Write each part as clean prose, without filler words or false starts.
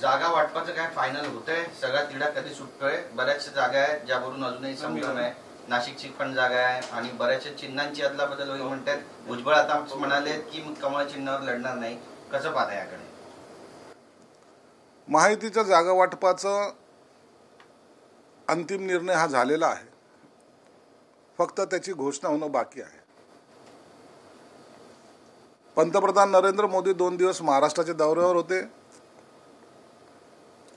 जागा वाटपाचं काय फायनल होतंय? सगळा तिढा कधी सुटतोय? बऱ्याच जागा आहेत ज्यावरून अजूनही संभ्रम आहे. नाशिकची पण जागा आहे आणि बऱ्याचशा चिन्हांची अदलाबदल होईल म्हणतात. भुजबळ आता म्हणाले की कमळ चिन्हावर लढणार नाही. कसं पाहता याकडे? महायुतीच्या जागा वाटपाचा अंतिम निर्णय हा झालेला आहे. फक्त त्याची घोषणा होणं बाकी आहे. पंतप्रधान नरेंद्र मोदी 2 दिवस महाराष्ट्राच्या दौऱ्यावर होते.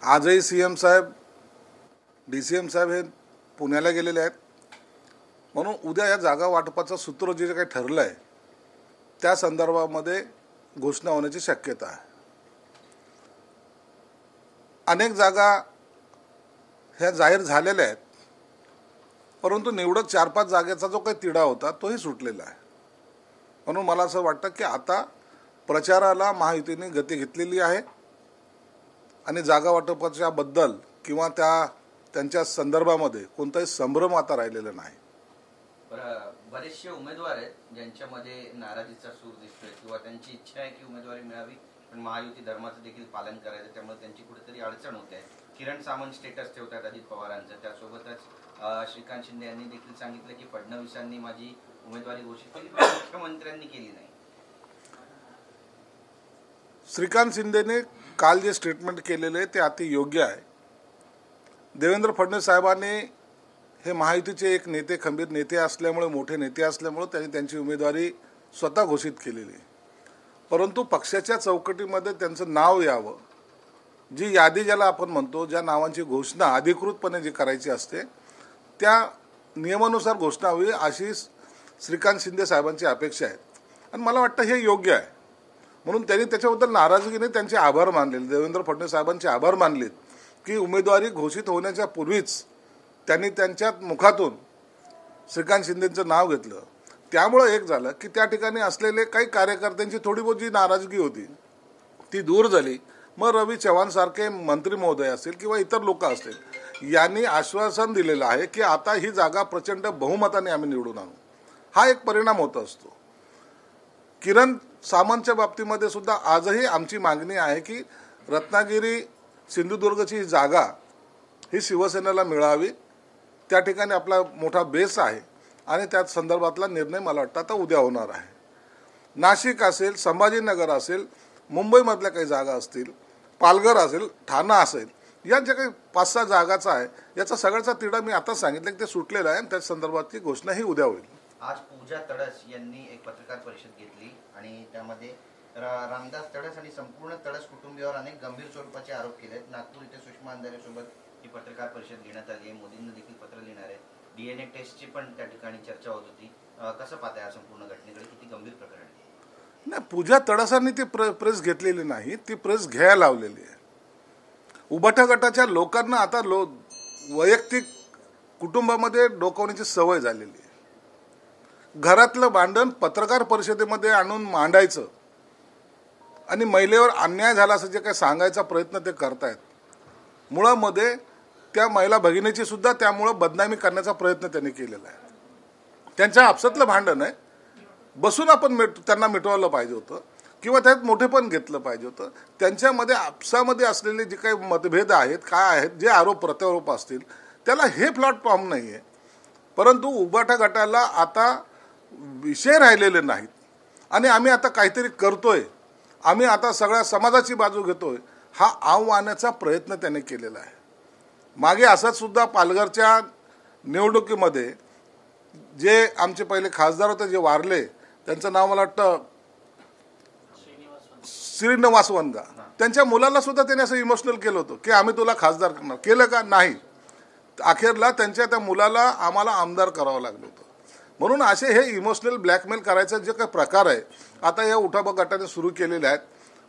आजही सीएम साहेब, डीसीएम साहेब हे पुण्याला गेलेले आहेत. म्हणून उद्या या जागा वाटपाचं सूत्र जे काही ठरलं आहे त्या संदर्भामध्ये घोषणा होण्याची शक्यता आहे. अनेक जागा ह्या जाहीर झालेल्या आहेत, परंतु निवडक 4-5 जागेचा जो काही तिढा होता तोही सुटलेला आहे. म्हणून मला असं वाटतं की आता प्रचाराला महायुतीने गती घेतलेली आहे आणि जागा वाटपाच्या बद्दल किंवा त्यांच्या संदर्भामध्ये कोणताही संभ्रम आता राहिलेला नाही. बरेचसे उमेदवार आहेत ज्यांच्यामध्ये नाराजीचा सूर दिसतोय किंवा त्यांची इच्छा आहे की उमेदवारी मिळावी, पण महायुती धर्माचं देखील पालन करायचं, त्यामुळे त्यांची कुठेतरी अडचण होते. किरण सामंत स्टेटस ठेवतात अजित पवारांचं. त्यासोबतच श्रीकांत शिंदे यांनी देखील सांगितलं की फडणवीसांनी माझी उमेदवारी घोषित केली पण मुख्यमंत्र्यांनी केली नाही. श्रीकांत शिंदेने काल जे स्टेटमेंट केलेले ते अति योग्य आहे. देवेंद्र फडणवीस साहेबांनी हे महायुतीचे एक नेते, खंबीर नेते असल्यामुळे, मोठे नेते असल्यामुळे त्यांनी त्यांची उमेदवारी स्वतः घोषित केलेली आहे. परंतु पक्षाच्या चौकटीमध्ये त्यांचं नाव यावं, जी यादी ज्याला आपण म्हणतो, ज्या नावांची घोषणा अधिकृतपणे जी करायची असते त्या नियमानुसार घोषणा व्हावी अशी श्रीकांत शिंदे साहेबांची अपेक्षा आहे आणि मला वाटतं हे योग्य आहे. म्हणून त्यांनी त्याच्याबद्दल नाराजगीने त्यांचे आभार मानलेले, देवेंद्र फडणवीस साहेबांचे आभार मानलेत की उमेदवारी घोषित होण्याच्या पूर्वीच त्यांनी त्यांच्या मुखातून श्रीकांत शिंदेंचं नाव घेतलं. त्यामुळं एक झालं की त्या ठिकाणी असलेले काही कार्यकर्त्यांची थोडी बहुत जी नाराजगी होती ती दूर झाली. मग रवी चव्हाण सारखे मंत्री महोदय असतील किंवा इतर लोक असतील यांनी आश्वासन दिलेलं आहे की आता ही जागा प्रचंड बहुमताने आम्ही निवडून आणू. हा एक परिणाम होत असतो. किरण सामंतच्या बाबतीमध्ये सुद्धा आजही आमची मागणी आहे की रत्नागिरी सिंधुदुर्गची जागा ही शिवसेनेला मिळावी. त्या ठिकाणी आपला मोठा बेस आहे आणि त्या संदर्भातला निर्णय मला वाटतं आता उद्या होणार आहे. नाशिक असेल, संभाजीनगर असेल, मुंबईमधल्या काही जागा असतील, पालघर असेल, ठाणा असेल, या ज्या काही 5-6 जागाचा आहे याचा सगळ्याचा तिढा मी आता सांगितलं की ते सुटलेलं आहे आणि त्या संदर्भातली घोषणाही उद्या होईल. आज पूजा तडस यांनी एक पत्रकार परिषद घेतली आणि त्यामध्ये रामदास तडस आणि संपूर्ण तडस कुटुंबियावर अनेक गंभीर स्वरूपाचे आरोप केलेत. नागपूर इथे सुषमा अंधारे सोबत ही पत्रकार परिषद घेण्यात आली आहे. मोदींना देखील पत्र लिहिणार आहे. DNA टेस्टची पण त्या ठिकाणी चर्चा होत होती. कसं पाहताय या संपूर्ण घटनेकडे? किती गंभीर प्रकरण आहे? नाही, पूजा तडसांनी ती प्रेस घेतलेली नाही, ती प्रेस घ्यायला लावलेली आहे. उबाठा गटाच्या लोकांना आता वैयक्तिक कुटुंबामध्ये डोकवण्याची सवय झालेली आहे. घरातलं भांडण पत्रकार परिषदेमध्ये आणून मांडायचं आणि महिलेवर अन्याय झाला असं जे काही सांगायचा प्रयत्न ते करतायत. मुळामध्ये त्या महिला भगिनीची सुद्धा त्यामुळं बदनामी करण्याचा प्रयत्न त्यांनी केलेला आहे. त्यांच्या आपसातलं भांडण आहे, बसून आपण त्यांना मिटवलं पाहिजे होतं किंवा त्यात मोठेपण घेतलं पाहिजे होतं. त्यांच्यामध्ये आपसामध्ये असलेले जे काही मतभेद आहेत, काय आहेत, जे आरोप प्रत्यारोप असतील त्याला हे प्लॅटफॉर्म नाही आहे. परंतु उबाठा गटाला आता विषय राहिलेले नाहीत आणि आम्ही आता काहीतरी करतोय, आम्ही आता सगळ्या समाजाची बाजू घेतोय, हा आव्हानाचा प्रयत्न त्याने केलेला आहे. मागे असंच सुद्धा पालघरच्या निवडणुकीमध्ये जे आमचे पहिले खासदार होते जे वारले, त्यांचं नाव मला वाटतं श्रीनिवास वनगा, त्यांच्या मुलाला सुद्धा त्यांनी असं इमोशनल केलं होतं की आम्ही तुला खासदार करणार. केलं का? नाही. अखेरला त्यांच्या त्या मुलाला आम्हाला आमदार करावं लागलं होतं. म्हणून असे हे इमोशनल ब्लॅकमेल करायचा जे काही प्रकार आहे आता या उठाबा गटाने सुरू केलेले आहेत.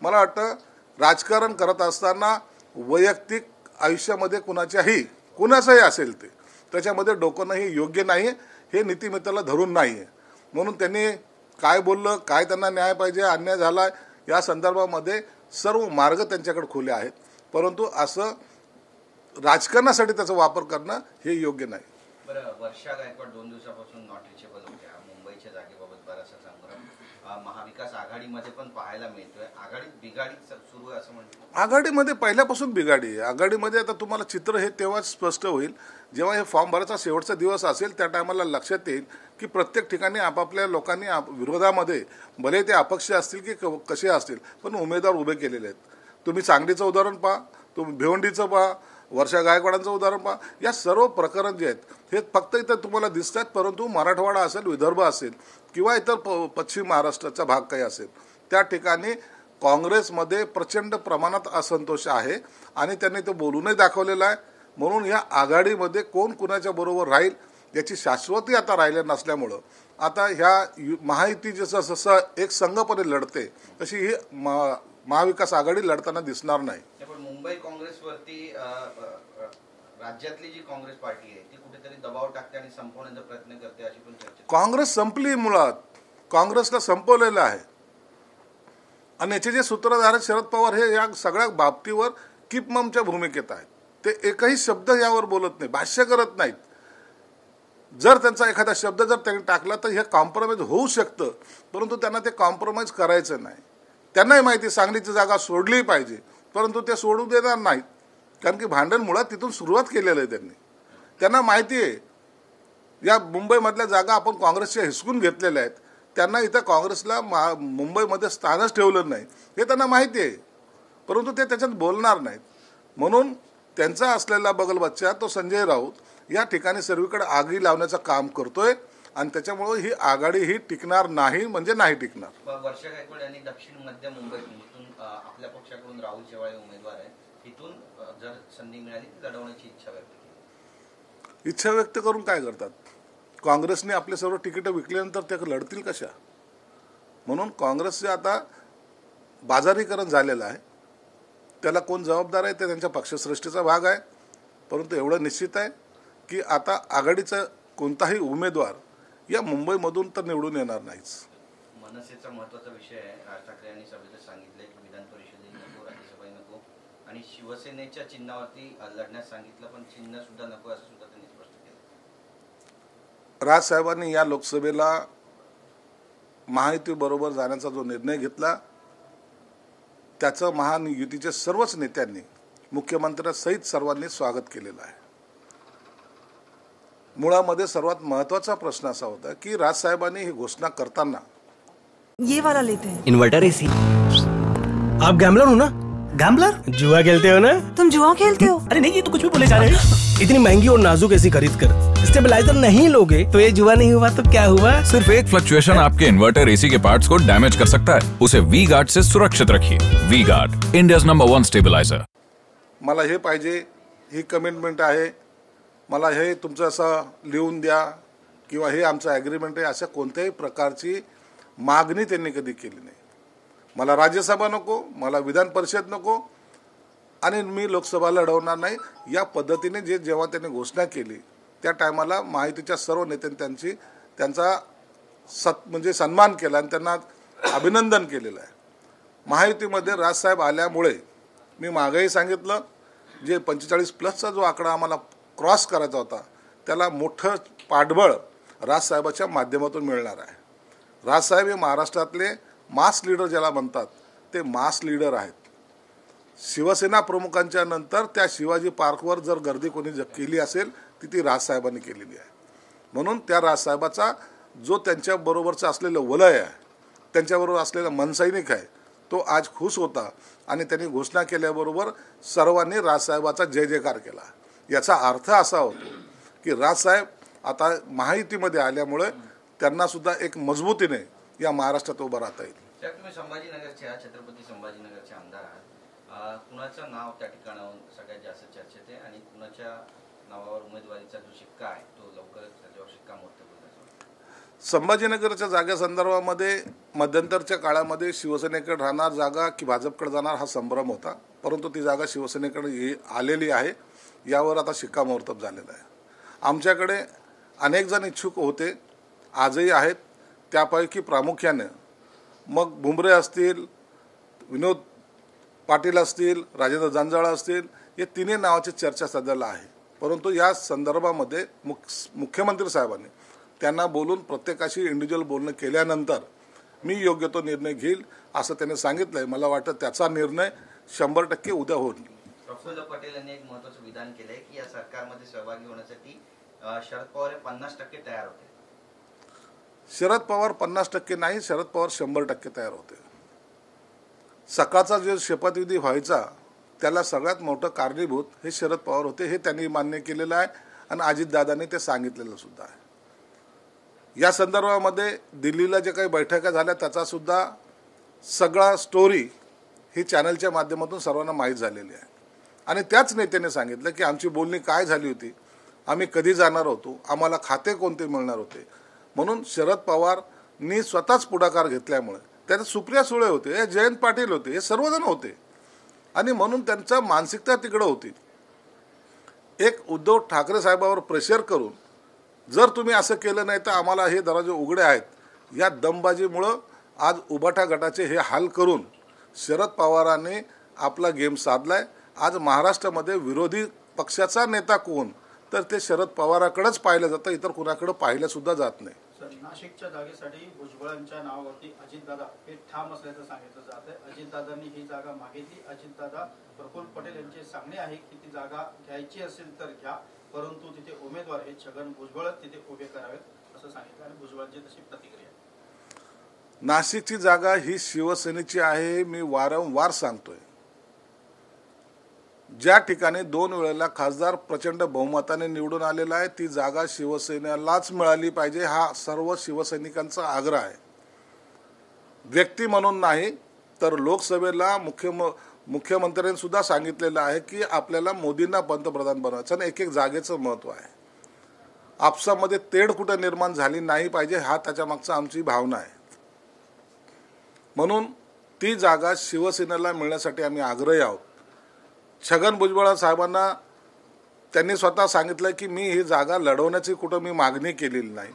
मला वाटतं राजकारण करत असताना वैयक्तिक आयुष्यामध्ये कुणाचंही असेल ते त्याच्यामध्ये डोकणं हे योग्य नाही, हे नीतिमत्तेला धरून नाही आहे. म्हणून त्यांनी काय बोललं, काय त्यांना न्याय पाहिजे, अन्याय झाला या संदर्भामध्ये सर्व मार्ग त्यांच्याकडे खुले आहेत. परंतु असं राजकारणासाठी त्याचा वापर करणं हे योग्य नाही. बरं, वर्षा गायकवाड 2 दिवसापासून नॉट रिचेबल होत्या. मुंबईच्या जागेबाबत बराचसा संग्राम महाविकास आघाडीमध्ये पण पाहायला मिळतोय. आघाडीत बिघाडी सुरू आहे असं म्हणतो. आघाडीमध्ये पहिल्यापासून बिघाडी आहे. आघाडीमध्ये आता तुम्हाला चित्र हे तेव्हाच स्पष्ट होईल जेव्हा हे फॉर्म भरायचा शेवटचा दिवस असेल. त्या टायमाला लक्षात येईल की प्रत्येक ठिकाणी आपापल्या लोकांनी विरोधामध्ये भले ते अपक्ष असतील की कसे असतील पण उमेदवार उभे केलेले आहेत. तुम्ही सांगलीचं उदाहरण पहा, तुम्ही भिवंडीचं पहा, वर्षा गायकवाडांचं उदाहरण पहा. या सर्व प्रकरण जे आहेत हे फक्त इथं तुम्हाला दिसतात, परंतु मराठवाडा असेल, विदर्भ असेल किंवा इतर पश्चिम महाराष्ट्राचा भाग काही असेल त्या ठिकाणी काँग्रेसमध्ये प्रचंड प्रमाणात असंतोष आहे आणि त्यांनी ते बोलूनही दाखवलेलं आहे. म्हणून या आघाडीमध्ये कोण कुणाच्या बरोबर राहील याची शाश्वती आता राहिल्या नसल्यामुळं आता ह्या महायुती जसं एक संघपणे लढते तशी ही महाविकास आघाडी लढताना दिसणार नाही. पण मुंबई काँग्रेसवरती राज्यातली जी काँग्रेस पार्टी आहे ती कुठेतरी दबाव टाकते आणि संपवण्याचा प्रयत्न करते अशी पण चर्चा. काँग्रेस संपली, मुळात काँग्रेसला संपवलेलं आहे आणि याचे जे सूत्रधार आहेत शरद पवार हे या सगळ्या बाबतीवर कीपममच्या भूमिकेत आहेत. ते एकही शब्द यावर बोलत नाही, भाष्य करत नाहीत. जर त्यांचा एखादा शब्द जर त्यांनी टाकला तर हे कॉम्प्रोमाइज होऊ शकतं, परंतु त्यांना ते कॉम्प्रोमाइज करायचं नाही. त्यांनाही माहिती सांगलीची जागा सोडली पाहिजे, परंतु ते सोडू देणार नाहीत. कारण की भांडण मुळात तिथून सुरुवात केलेलं आहे त्यांनी. त्यांना माहिती आहे या मुंबईमधल्या जागा आपण काँग्रेसच्या हिसकून घेतलेल्या आहेत. त्यांना इथं काँग्रेसला मुंबईमध्ये स्थानच ठेवलं नाही हे त्यांना माहिती आहे, परंतु ते त्याच्यात बोलणार नाहीत. म्हणून त्यांचा असलेला बगलबच्चा तो संजय राऊत या ठिकाणी सर्वीकडे आगी लावण्याचं काम करतोय आणि त्याच्यामुळे ही आघाडी ही टिकणार नाही, म्हणजे नाही टिकणार. वर्षा गायकवाड यांनी दक्षिण मध्य मुंबईतून आपल्या पक्षाकडून राहुल शेवाळे उमेदवार आहे, तिथून जर संधी मिळाली ती लढवण्याची इच्छा व्यक्त केली. इच्छा व्यक्त करून काय करतात? काँग्रेसने आपले सर्व तिकीटं विकल्यानंतर ते लढतील कशा? म्हणून काँग्रेसचे आता बाजारीकरण झालेलं आहे. त्याला कोण जबाबदार आहे ते त्यांच्या पक्षश्रेष्ठीचा भाग आहे, परंतु एवढं निश्चित आहे की आता आघाडीचा कोणताही उमेदवार या मुंबईमधून तर निवडून येणार नाहीच. मनसेचा महत्त्वाचा विषय आहे. राज ठाकरे यांनी सभेत सांगितलंय की विधान परिषदेत नको, राज्यसभेत नको आणि शिवसेनेच्या चिन्हावरती लढण्यास सांगितलं, पण चिन्ह सुद्धा नको असं सुद्धा त्यांनी स्पष्ट केलं. राजसाहेबांनी या लोकसभेला महायुती बरोबर जाण्याचा जो निर्णय घेतला त्याचं महायुतीच्या सर्वच नेत्यांनी मुख्यमंत्र्यांसहित सर्वांनी स्वागत केलेलं आहे. मुळामध्ये सर्वात महत्वाचा प्रश्न असा होता की राजसाहेबांनी ही घोषणा करताना ये वाला लेते हैं इन्वर्टर एसी. आप गैम्बलर हो ना? गैम्बलर? जुआ खेलते हो ना? तुम जुआ खेलते हो? अरे नहीं, ये तो कुछ भी बोले जा रहे हैं. इतनी महंगी और नाजुक एसी खरीद कर स्टेबलाइजर नहीं लोगे तो ये जुआ नहीं हुआ तो क्या हुआ? सिर्फ एक फ्लक्चुएशन आपके इन्वर्टर एसी के पार्ट्स को डैमेज कर सकता है. उसे वी गार्ड से सुरक्षित रखिए. V Guard, India's number 1 stabiliser. मला हे पाहिजे, ही कमिटमेंट आहे, मला हे तुमचं असं लिहून द्या किंवा हे आमचं ॲग्रीमेंट आहे, अशा कोणत्याही प्रकारची मागणी त्यांनी कधी केली नाही. मला राज्यसभा नको, मला विधान परिषद नको आणि मी लोकसभा लढवणार नाही या पद्धतीने जेव्हा त्यांनी घोषणा केली त्या टायमाला महायुतीच्या सर्व नेत्यांनी त्यांचा म्हणजे सन्मान केला आणि त्यांना अभिनंदन केलेलं आहे. महायुतीमध्ये राजसाहेब आल्यामुळे मी मागेही सांगितलं जे 45+ जो आकडा आम्हाला क्रॉस करायचा होता त्याला मोठं पाठबळ राजसाहेबाच्या माध्यमातून मिळणार आहे. राजसाहेब हे महाराष्ट्रातले मास लीडर ज्याला म्हणतात ते मास लीडर आहेत. शिवसेना प्रमुखांच्या नंतर त्या शिवाजी पार्कवर जर गर्दी कोणी केली असेल ती राजसाहेबांनी केलेली आहे. म्हणून त्या राजसाहेबाचा जो त्यांच्याबरोबरचं असलेलं वलय आहे, त्यांच्याबरोबर असलेला मनसैनिक आहे, तो आज खुश होता आणि त्यांनी घोषणा केल्याबरोबर सर्वांनी राजसाहेबाचा जय जयकार केला. याचा अर्थ असा होतो की राजसाहेब आता महायुतीमध्ये आल्यामुळे त्यांना सुद्धा एक मजबूतीने या महाराष्ट्रात उभं राहता येईल. तुम्ही संभाजीनगरच्या छत्रपती संभाजीनगरचे आमदार आहात, कुणाचं नाव त्या ठिकाणाहून सगळ्यात जास्त चर्चेत आहे आणि कुणाच्या नावावर उमेदवारीचा जो शिक्का आहे तो लवकरच त्याच्यावर शिक्कामोर्तब होईल? संभाजीनगरच्या जागेसंदर्भामध्ये मध्यंतरच्या काळामध्ये शिवसेनेकडे राहणार जागा की भाजपकडे जाणार हा संभ्रम होता, परंतु ती जागा शिवसेनेकडे आलेली आहे. यावर आता शिक्कामोर्तब झालेला आहे. आमच्याकडे अनेक जण इच्छुक होते, आजही आहेत. त्यापैकी प्रामुख्याने मग भुमरे असतील, विनोद पाटील असतील, राजेंद्र जंजाळ असतील, हे तिन्ही नावाची चर्चा सध्याला आहे. परंतु या संदर्भामध्ये मुख्यमंत्री साहेबांनी त्यांना बोलून प्रत्येकाशी इंडिव्हिज्युअल बोलणं केल्यानंतर मी योग्य तो निर्णय घेईल असं त्याने सांगितलंय. मला वाटतं त्याचा निर्णय 100% उद्या होईल. प्रफुल्ल पटेल यांनी एक महत्त्वाचं विधान केलंय की या सरकारमध्ये सहभागी होण्यासाठी शरद पवार हे 50% तयार होते. शरद पवार 50% नाही, शरद पवार 100% तयार होते. सकाळचा जो शपथविधी व्हायचा त्याला सगळ्यात मोठं कारणीभूत हे शरद पवार होते, हे त्यांनी मान्य केलेलं आहे आणि अजितदादांनी ते सांगितलेलं सुद्धा आहे. या संदर्भामध्ये दिल्लीला जे काही बैठका झाल्या त्याचा सुद्धा सगळा स्टोरी ही चॅनलच्या माध्यमातून सर्वांना माहीत झालेली आहे. आणि त्याच नेत्याने सांगितलं की आमची बोलणी काय झाली होती, आम्ही कधी जाणार होतो, आम्हाला खाते कोणते मिळणार होते. म्हणून शरद पवारनी स्वतःच पुढाकार घेतल्यामुळे त्यात सुप्रिया सुळे होते, हे जयंत पाटील होते, हे सर्वजण होते आणि म्हणून त्यांचा मानसिकता तिकडं होती. एक उद्धव ठाकरे साहेबांवर प्रेशर करून जर तुम्ही असं केलं नाही तर आम्हाला हे दरवाजे उघडे आहेत, या दमबाजीमुळं आज उभाटा गटाचे हे हाल करून शरद पवारांनी आपला गेम साधलाय. आज महाराष्ट्रामध्ये विरोधी पक्षाचा नेता कोण तर ते शरद पवाराकडेच पाहिलं जातं, इतर कुणाकडे पाहिलं सुद्धा जात नाही. नाशिकच्या जागेसाठी भुजबळांच्या नावावरती अजितदादा हे ठाम असल्याचं सांगितलं जात आहे. अजितदादांनी ही जागा मागितली. अजितदादा प्रफुल्ल पटेल यांचे सांगणे आहे की ती जागा घ्यायची असेल तर घ्या, परंतु तिथे उमेदवार हे छगन भुजबळच तिथे उभे करावेत असं सांगितलं आणि भुजबळांची तशी प्रतिक्रिया. नाशिकची जागा ही शिवसेनेची आहे. मी वारंवार सांगतोय, ज्या ठिकाणी 2 वेळेला खासदार प्रचंड बहुमताने निवडून आलेला आहे ती जागा शिवसेनेलाच मिळाली पाहिजे, हा सर्व शिवसैनिकांचा आग्रह आहे. व्यक्ती म्हणून नाही तर लोकसभेला मुख्यमंत्र्यांनी सुद्धा सांगितलेलं आहे की आपल्याला मोदींना पंतप्रधान बनवायचं आणि एक जागेचं महत्त्व आहे. आपसामध्ये तेढ कुठं निर्माण झाली नाही पाहिजे, हा त्याच्या मागचा आमची भावना आहे. म्हणून ती जागा शिवसेनेला मिळण्यासाठी आम्ही आग्रही आहोत. छगन भुजबळ साहेबांना त्यांनी स्वतः सांगितलं की मी ही जागा लढवण्याची कुठं मी मागणी केलेली नाही,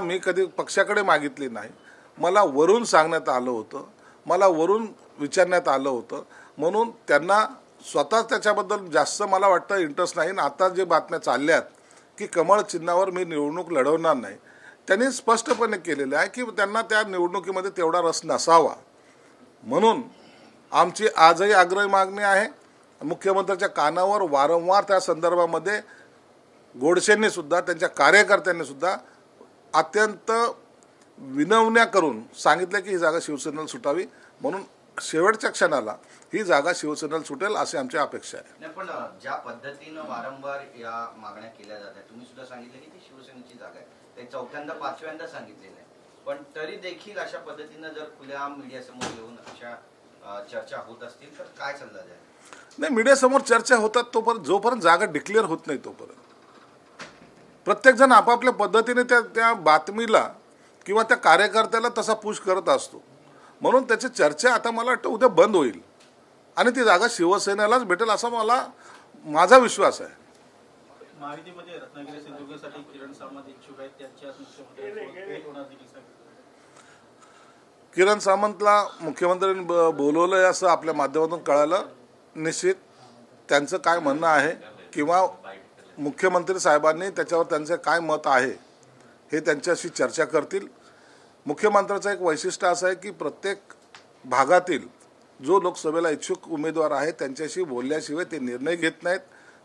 मी कधी पक्षाकडे मागितली नाही, मला वरून सांगण्यात आलं होतं, मला वरून विचारण्यात आलं होतं. म्हणून त्यांना स्वतः त्याच्याबद्दल जास्त मला वाटतं इंटरेस्ट नाही. आता जे बातम्या चालल्यात की कमळ चिन्हावर मी निवडणूक लढवणार नाही, त्यांनी स्पष्टपणे केलेलं आहे की त्यांना त्या निवडणुकीमध्ये तेवढा रस नसावा. म्हणून आमची आजही आग्रही मागणी आहे. मुख्यमंत्र्यांच्या कानावर वारंवार त्या संदर्भामध्ये गोडसेंनी सुद्धा त्यांच्या कार्यकर्त्यांनी सुद्धा अत्यंत विनवण्या करून सांगितलं की ही जागा शिवसेनेला सुटावी. म्हणून शेवटच्या क्षणाला ही जागा शिवसेनेला सुटेल अशी आमची अपेक्षा आहे. नाही, पण ज्या पद्धतीनं वारंवार या मागण्या केल्या जातात, तुम्ही सुद्धा सांगितलं की ती शिवसेनेची जागा आहे, ते 4थ्यांदा 5व्यांदा सांगितलेलं आहे, पण तरी देखील अशा पद्धतीनं जर खुल्या मीडियासमोर येऊन अशा चर्चा होत असतील तर काय सल्ला द्याल? नाही, मीडियासमोर चर्चा होतात तोपर्यंत, जोपर्यंत जागा डिक्लेअर होत नाही तोपर्यंत प्रत्येकजण आपापल्या पद्धतीने त्या बातमीला किंवा त्या कार्यकर्त्याला तसा पुश करत असतो. म्हणून त्याची चर्चा आता मला वाटतं उद्या बंद होईल आणि ती जागा शिवसेनेलाच भेटेल असा माझा विश्वास आहे. महायुतीमध्ये रत्नागिरी सिंधुदुर्गसाठी किरण सामंत इच्छुक आहेत, त्यांच्या किरण सामंतला मुख्यमंत्र्यांनी बोलवलंय असं आपल्या माध्यमातून कळालं. निश्चित त्यांचं काय म्हणणं आहे किंवा मुख्यमंत्री साहेबांनी त्याच्यावर त्यांचं काय मत आहे हे त्यांच्याशी चर्चा करतील. मुख्यमंत्र्याचं एक वैशिष्ट्य असं आहे की प्रत्येक भागातील जो लोकसभेला इच्छुक उमेदवार आहे त्यांच्याशी बोलल्याशिवाय ते निर्णय घेत नाहीत.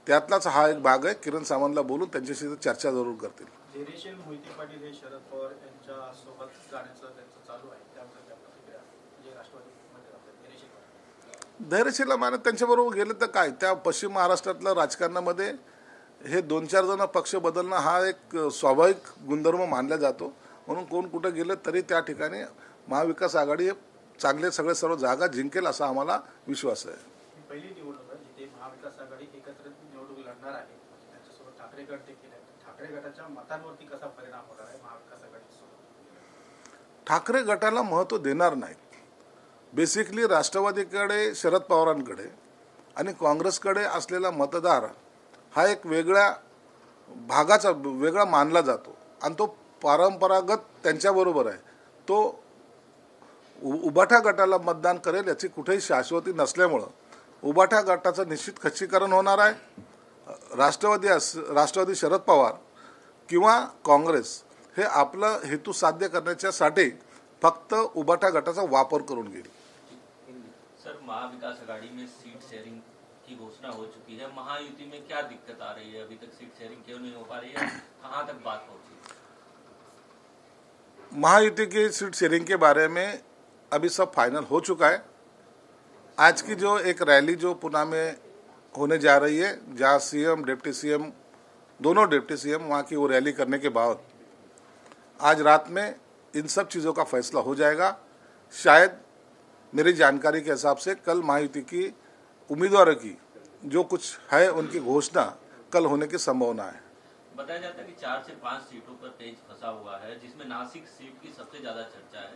त्यातलाच हा एक भाग आहे. किरण सामंतला बोलून त्यांच्याशी चर्चा जरूर करतील. धैर्यशील मोहिते पाटील हे शरद पवार यांच्या सोबत जाण्याचं त्यांचं चालू आहे, धैर्यशील माने त्यांच्याबरोबर गेले तर काय, त्या पश्चिम महाराष्ट्रातल्या राजकारणामध्ये हे 2-4 जण पक्ष बदलणं हा एक स्वाभाविक गुणधर्म मानला जातो. म्हणून कोण कुठं गेलं तरी त्या ठिकाणी महाविकास आघाडी चांगले सर्व जागा जिंकेल असा आम्हाला विश्वास आहे. पहिली निवडणूक आहे जिथे महाविकास आघाडी एकत्रित निवडणूक लढणार आहे, त्यांच्यासोबत ठाकरे गट देखील आहे. ठाकरे गटाच्या मतांवरती कसा परिणाम होणार आहे महाविकास आघाडीसोबत? ठाकरे गटाला महत्त्व देणार नाहीत. बेसिकली राष्ट्रवादीकडे, शरद पवारांकडे आणि काँग्रेसकडे असलेला मतदार हा एक वेगळ्या भागाचा वेगळा मानला जातो आणि तो परंपरागत त्यांच्याबरोबर आहे. तो उभाठा गटाला मतदान करेल याची कुठेही शाश्वती नसल्यामुळं उभाठा गटाचं निश्चित खच्चीकरण होणार आहे. राष्ट्रवादी शरद पवार किंवा काँग्रेस हे आपला हेतू साध्य करण्याच्यासाठी फक्त उबाटा गटाचा वापर करून गेली. सर, महाविकास आघाड़ी में सीट शेयरिंग की घोषणा हो चुकी है. महायुति में क्या दिक्कत आ रही है? अभी तक सीट शेयरिंग क्यों नहीं हो पा रही है? कहाँ तक बात पहुंची? महायुति की सीट शेयरिंग के बारे में अभी सब फाइनल हो चुका है. आज की जो एक रैली जो पुणे में होने जा रही है, जहाँ सीएम, डिप्टी सीएम, दोनों डिप्टी सीएम वहाँ की वो रैली करने के बाद आज रात में इन सब चीज़ों का फैसला हो जाएगा. शायद मेरी जानकारी के हिसाब से कल महायुति की उम्मीदवारों की जो कुछ है उनकी घोषणा कल होने की संभावना है. बताया जाता है कि 4 से 5 सीटों पर तेज फंसा हुआ है, जिसमें नासिक सीट की सबसे ज्यादा चर्चा है.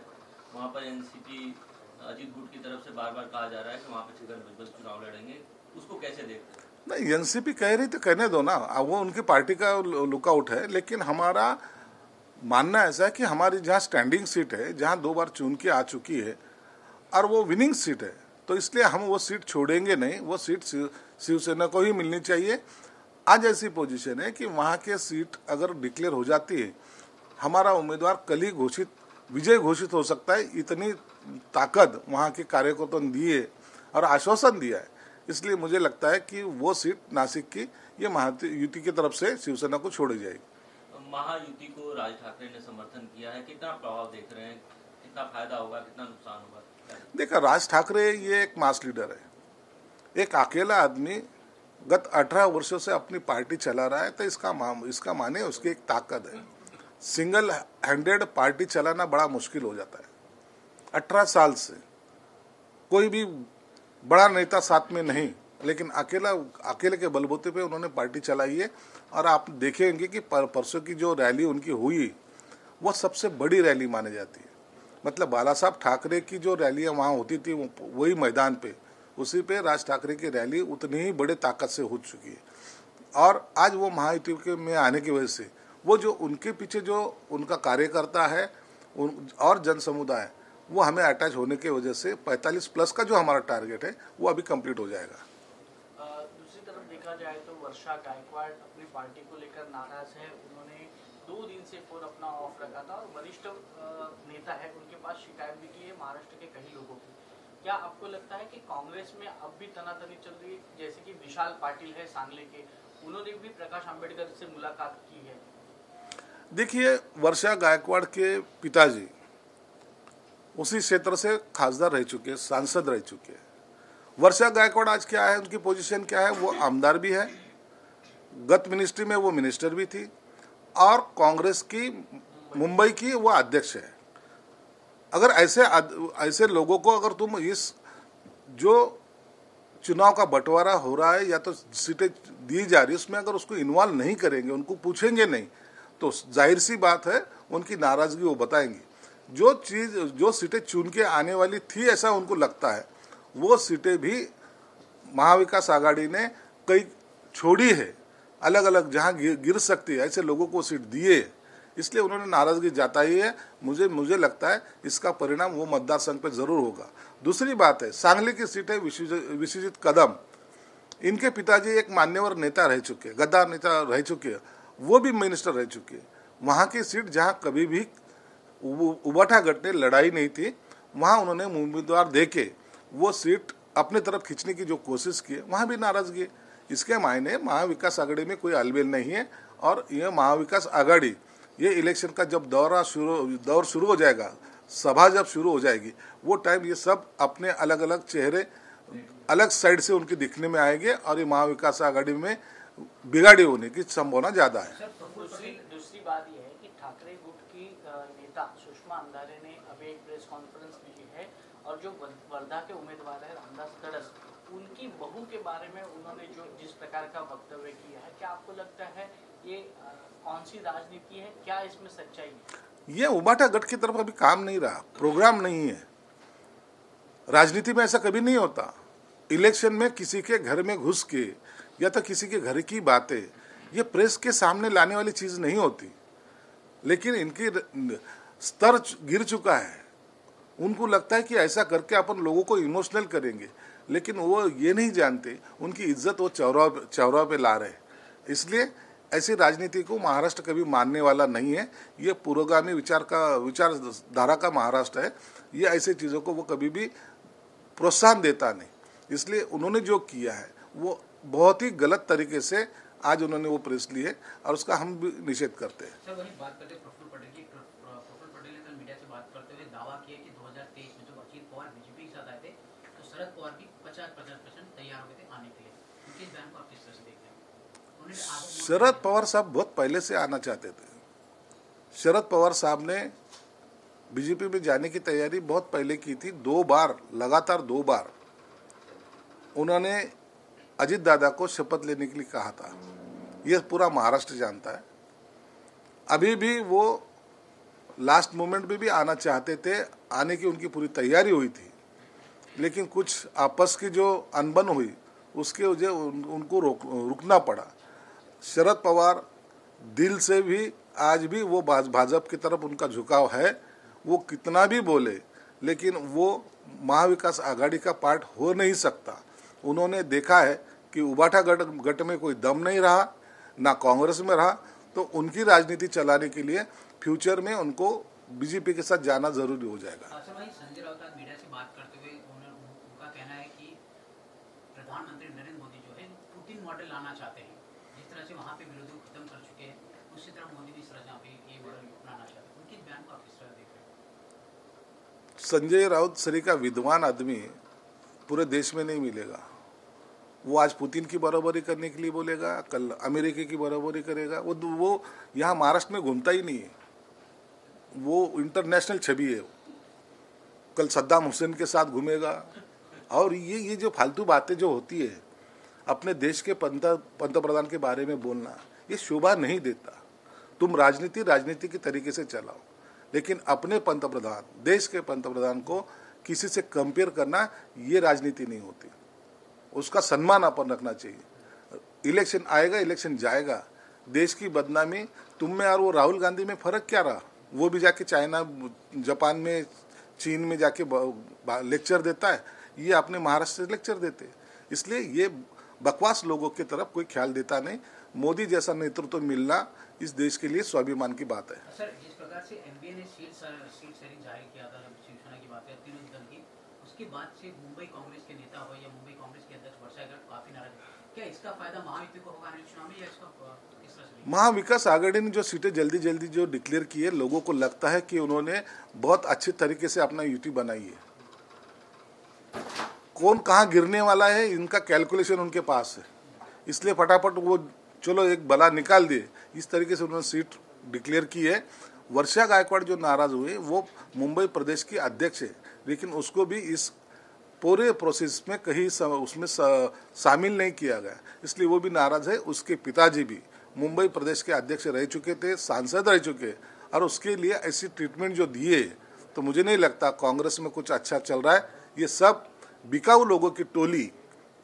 वहाँ पर एनसीपी अजीत गुट की तरफ से बार बार कहा जा रहा है कि वहाँ पर छगन भुजबल चुनाव लड़ेंगे. उसको कैसे देखते हैं? नहीं, एनसीपी कह रही तो कहने दो ना, वो उनकी पार्टी का लुकआउट है. लेकिन हमारा मानना ऐसा है कि हमारी जहाँ स्टैंडिंग सीट है, जहाँ 2 बार चुन के आ चुकी है और वो विनिंग सीट है, तो इसलिए हम वो सीट छोड़ेंगे नहीं. वो सीट शिवसेना को ही मिलनी चाहिए. आज ऐसी पोजीशन है कि वहाँ के सीट अगर डिक्लेयर हो जाती है, हमारा उम्मीदवार कल ही विजय घोषित हो सकता है. इतनी ताकत वहाँ के कार्यकर्ताओं ने दी है और आश्वासन दिया है. इसलिए मुझे लगता है कि वो सीट नासिक की ये महायुति की तरफ से शिवसेना को छोड़ी जाएगी. महायुति को राज ठाकरे ने समर्थन किया है. कितना प्रभाव देख रहे हैं? कितना फायदा होगा, कितना नुकसान होगा? देखा, राज ठाकरे ये एक मास लीडर है. एक अकेला आदमी गत 18 वर्षों से अपनी पार्टी चला रहा है, तो इसका माने उसकी एक ताकत है. सिंगल हैंडेड पार्टी चलाना बड़ा मुश्किल हो जाता है. 18 साल से कोई भी बड़ा नेता साथ में नहीं, लेकिन अकेले के बलबूते पे उन्होंने पार्टी चलाई है. और आप देखेंगे कि परसों की जो रैली उनकी हुई वो सबसे बड़ी रैली मानी जाती है. मतलब बाला साहब ठाकरे की जो रैलियां वहाँ होती थी वही मैदान पे, उसी पे राज ठाकरे की रैली उतनी ही बड़े ताकत से हो चुकी है. और आज वो महायुति के में आने की वजह से वो जो उनके पीछे जो उनका कार्यकर्ता है और जन समुदाय, वो हमें अटैच होने की वजह से 45+ का जो हमारा टारगेट है वो अभी कंप्लीट हो जाएगा. दूसरी तरफ देखा जाए तो वर्षा गायकवाड़ अपनी पार्टी को लेकर नाराज है. उन्होंने 2 दिन से फोन अपना ऑफ रखा था और वरिष्ठ नेता है, उनके पास शिकायत भी की है महाराष्ट्र के कई लोगों की. क्या आपको लगता है कि कांग्रेस में अब भी तनातनी चल रही है? जैसे कि विशाल पाटिल है सांगली के, उन्होंने भी प्रकाश आंबेडकर से मुलाकात की है. देखिए, वर्षा गायकवाड़ के पिताजी उसी क्षेत्र से खासदार रह चुके, सांसद रह चुके. वर्षा गायकवाड़ आज क्या है, उनकी पोजीशन क्या है? वो आमदार भी है, गत मिनिस्ट्री में वो मिनिस्टर भी थी और कांग्रेस की मुंबई की वो अध्यक्ष है. अगर ऐसे लोगों को अगर तुम इस जो चुनाव का बंटवारा हो रहा है या तो सीटें दी जा रही है उसमें अगर उसको इन्वॉल्व नहीं करेंगे, उनको पूछेंगे नहीं, तो जाहिर सी बात है उनकी नाराजगी वो बताएंगे. जो सीटें चुन के आने वाली थी ऐसा उनको लगता है, वो सीटें भी महाविकास आघाड़ी ने कई छोड़ी है, अलग अलग जहां गिर सकती है ऐसे लोगों को सीट दिए, इसलिए उन्होंने नाराजगी जताई है. मुझे लगता है इसका परिणाम वो मतदार संघ पे जरूर होगा. दूसरी बात है, सांगली की सीट है विश्वजीत कदम, इनके पिताजी एक मान्यवर नेता रह चुके, गद्दार नेता रह चुके, वो भी मिनिस्टर रह चुके. वहाँ की सीट जहाँ कभी भी उबाटा गट ने लड़ाई नहीं थी, वहाँ उन्होंने उम्मीदवार देके वो सीट अपने तरफ खींचने की जो कोशिश की, वहाँ भी नाराजगी. इसके मायने महाविकास आघाड़ी में कोई अलबेल नहीं है. और ये महाविकास आघाड़ी ये इलेक्शन का जब दौर शुरू हो जाएगा, सभा जब शुरू हो जाएगी, वो टाइम ये सब अपने अलग अलग चेहरे अलग साइड से उनके दिखने में आएंगे और ये महाविकास आघाड़ी में बिगाड़ी होने की संभावना ज्यादा है. दूसरी बात यह है कि ठाकरे गुट की नेता सुषमा अंधारे ने अभी एक प्रेस कॉन्फ्रेंस भी है और जो वर्धा के उम्मीदवार है रामदास तड़स, उनकी बहू के बारे में उन्होंने जिस प्रकार का वक्तव्य किया है, क्या आपको लगता है ये कौन सी राजनीति है? क्या इसमें सच्चाई है? ये उबाटा गट की तरफ अभी काम नहीं रहा, प्रोग्राम नहीं है. राजनीति में ऐसा कभी नहीं होता. इलेक्शन में किसी के घर में घुस के या तो किसी के घर की बातें ये प्रेस के सामने लाने वाली चीज नहीं होती. लेकिन इनकी स्तर गिर चुका है, उनको लगता है कि ऐसा करके अपन लोगों को इमोशनल करेंगे, लेकिन वो ये नहीं जानते उनकी इज्जत वो चौराहे पे ला रहे हैं. इसलिए ऐसी राजनीति को महाराष्ट्र कभी मानने वाला नहीं है। ये पुरोगामी विचारधारा का महाराष्ट्र है। ये ऐसी चीज़ों को वो कभी भी प्रोत्साहन देता नहीं। इसलिए उन्होंने जो किया है वो बहुत ही गलत तरीके से आज उन्होंने वो प्रेस ली है और उसका हम भी निषेध करते हैं। सर वही बात करते प्रफुल्ल पटेल की। प्रफुल्ल पटेल ने कल मीडिया से बात करते हुए दावा किया कि 2023 में जब अजित पवार बीजेपी के साथ आए थे तो शरद पवार भी 50% तैयार हो गए थे आने के लिए। उनके इस बयान को आप किस तरह से देख रहे हैं? शरद पवार साहब बहुत पहले से आना चाहते थे। शरद पवार साहब ने बीजेपी में जाने की तैयारी बहुत पहले की थी। 2 बार, लगातार 2 बार उन्होंने अजित दादा को शपथ लेने के लिए कहा था। यह पूरा महाराष्ट्र जानता है। अभी भी वो लास्ट मोमेंट में भी आना चाहते थे, आने की उनकी पूरी तैयारी हुई थी, लेकिन कुछ आपस की जो अनबन हुई उसके वजह उनको रुकना पड़ा। शरद पवार दिल से भी आज भी वो भाजपा की तरफ उनका झुकाव है। वो कितना भी बोले लेकिन वो महाविकास आघाड़ी का पार्ट हो नहीं सकता। उन्होंने देखा है कि उबाठा गट में कोई दम नहीं रहा, ना कांग्रेस में रहा, तो उनकी राजनीति चलाने के लिए फ्यूचर में उनको बीजेपी के साथ जाना जरूरी हो जाएगा। संजय राउत आज मीडिया से बात करते हुए उनका कहना है कि प्रधानमंत्री नरेंद्र मोदी जो है पुतिन मॉडल लाना चाहते हैं। जिस तरह से वहाँ पे विरोधी को खत्म कर चुके हैं, उसी तरह मोदी भी इस तरह यहाँ पे ये मॉडल अपनाना चाहते हैं। उनके बयान को आप किस तरह देख रहे हैं? संजय राउत सरी का विद्वान आदमी पूरे देश में नहीं मिलेगा। वो आज पुतिन की बराबरी करने के लिए बोलेगा, कल अमेरिका की बराबरी करेगा। वो यहाँ महाराष्ट्र में घूमता ही नहीं है। वो इंटरनेशनल छवि है। कल सद्दाम हुसैन के साथ घूमेगा। और ये जो फालतू बातें जो होती है, अपने देश के पंतप्रधान के बारे में बोलना, ये शोभा नहीं देता। तुम राजनीति के तरीके से चलाओ, लेकिन अपने पंतप्रधान, देश के पंतप्रधान को किसी से कंपेयर करना, ये राजनीति नहीं होती। उसका सम्मान अपन रखना चाहिए। इलेक्शन आएगा, इलेक्शन जाएगा। देश की बदनामी तुम में और वो राहुल गांधी में फर्क क्या रहा? वो भी जाके चाइना, जापान में, चीन में जाके लेक्चर देता है, ये अपने महाराष्ट्र से लेक्चर देते। इसलिए ये बकवास लोगों की तरफ कोई ख्याल देता नहीं। मोदी जैसा नेतृत्व मिलना इस देश के लिए स्वाभिमान की बात है। सर, जिस प्रकार से एमबीए ने सीट शेयरिंग जाहिर किया था, शिवसेना की बात है, तीनों दल की, उसके बाद से मुंबई कांग्रेस के नेता हो या मुंबई कांग्रेस के अध्यक्ष वर्षा गायकवाड काफी नाराज है। क्या इसका फायदा महायुति को होगा आने चुनाव में, या इसका किस तरह से? महाविकास आघाड़ी ने जो सीटें जल्दी जो डिक्लेयर की है, लोगों को लगता है कि उन्होंने बहुत अच्छे तरीके से अपना यूटी बनाई है। कौन कहाँ गिरने वाला है, इनका कैलकुलेशन उनके पास है। इसलिए फटाफट वो चलो एक बला निकाल दिए, इस तरीके से उन्होंने सीट डिक्लेयर की है। वर्षा गायकवाड़ जो नाराज हुए, वो मुंबई प्रदेश की अध्यक्ष है, लेकिन उसको भी इस पूरे प्रोसेस में कहीं उसमें शामिल नहीं किया गया, इसलिए वो भी नाराज है। उसके पिताजी भी मुंबई प्रदेश के अध्यक्ष रह चुके थे, सांसद रह चुके, और उसके लिए ऐसी ट्रीटमेंट जो दिए, तो मुझे नहीं लगता कांग्रेस में कुछ अच्छा चल रहा है। ये सब बिकाऊ लोगों की टोली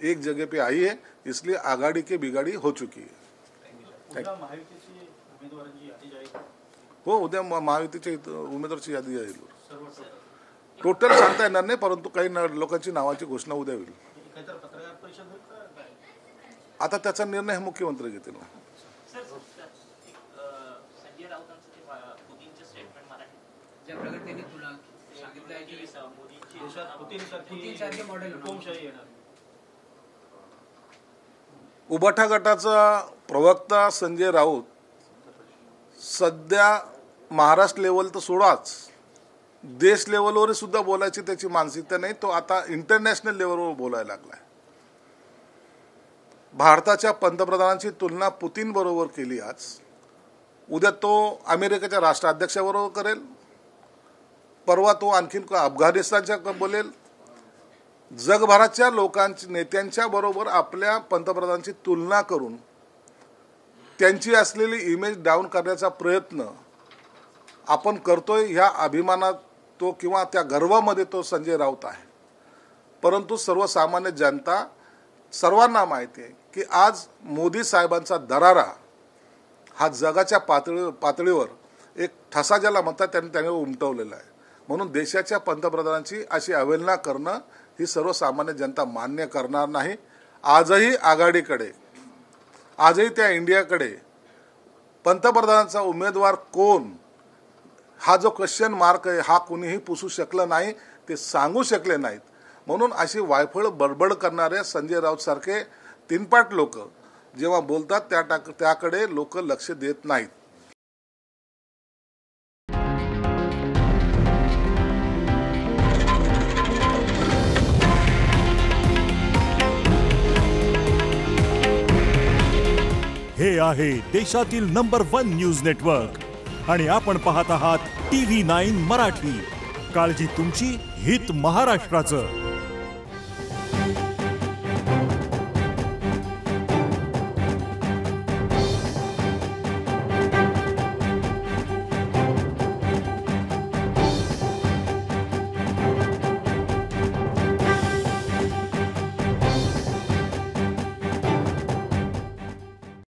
एक जगह पे आई है, इसलिए आघाड़ी के बिगाड़ी हो चुकी है। हो उद्या महायुतीच्या उमेदवाराची यादी येईल। टोटल सांगता येणार नाही, परंतु काही लोकांची नावाची घोषणा उद्या होईल। आता त्याचा निर्णय मुख्यमंत्री घेतील। संजय राऊतांचं ते पुतिनचं स्टेटमेंट मराठी ज्या प्रकारे त्यांनी तुला सांगितलं आहे की मोदींची देशात पुतिनसारखे मॉडेल हुकुमशाही येणार। उबाठा गटाचा प्रवक्ता संजय राऊत सध्या महाराष्ट्र लेवल तर सोडाच, देश लेवलवर सुद्धा बोलायची त्याची मानसिकता नाही। तो आता इंटरनॅशनल लेवलवर बोलायला लागलाय। भारताच्या पंतप्रधानांची तुलना पुतिन बरोबर केली आज, उद्या तो अमेरिकेच्या राष्ट्राध्यक्षाबरोबर करेल, परवा तो आणखीन अफगाणिस्तानच्या बोलेल। जगभराच्या लोकांच्या नेत्यांच्या बरोबर आपल्या पंतप्रधानांची तुलना करून त्यांची असलेली इमेज डाऊन करण्याचा प्रयत्न आपण करतोय। ह्या अभिमानात तो किंवा त्या गर्वामध्ये तो संजय राऊत आहे, परंतु सर्वसामान्य जनता सर्वांना माहिती आहे की आज मोदी साहेबांचा दरारा हा जगाच्या पातळीवर एक ठसा ज्याला म्हणतात त्याने उमटवलेला आहे। म्हणून देशाच्या पंतप्रधानांची अशी अवहेलना करणं ही सर्वसामान्य जनता मान्य करणार नाही। आजही आघाडीकडे, आजही त्या इंडियाकडे पंतप्रधानाचा उमेदवार कोण हा जो क्वेश्चन मार्क आहे हा कोणीही पुसू शकलं नाही, ते सांगू शकले नाहीत. म्हणून अशी वायफळ बडबड करणारे संजय राऊत सारखे तीनपाट लोक जेव्हा बोलतात त्याकडे लोक लक्ष देत नाहीत. हे आहे देशातील नंबर 1 न्यूज नेटवर्क आणि आपण पाहत आहात TV9 मराठी. काळजी तुमची, हित महाराष्ट्राचं.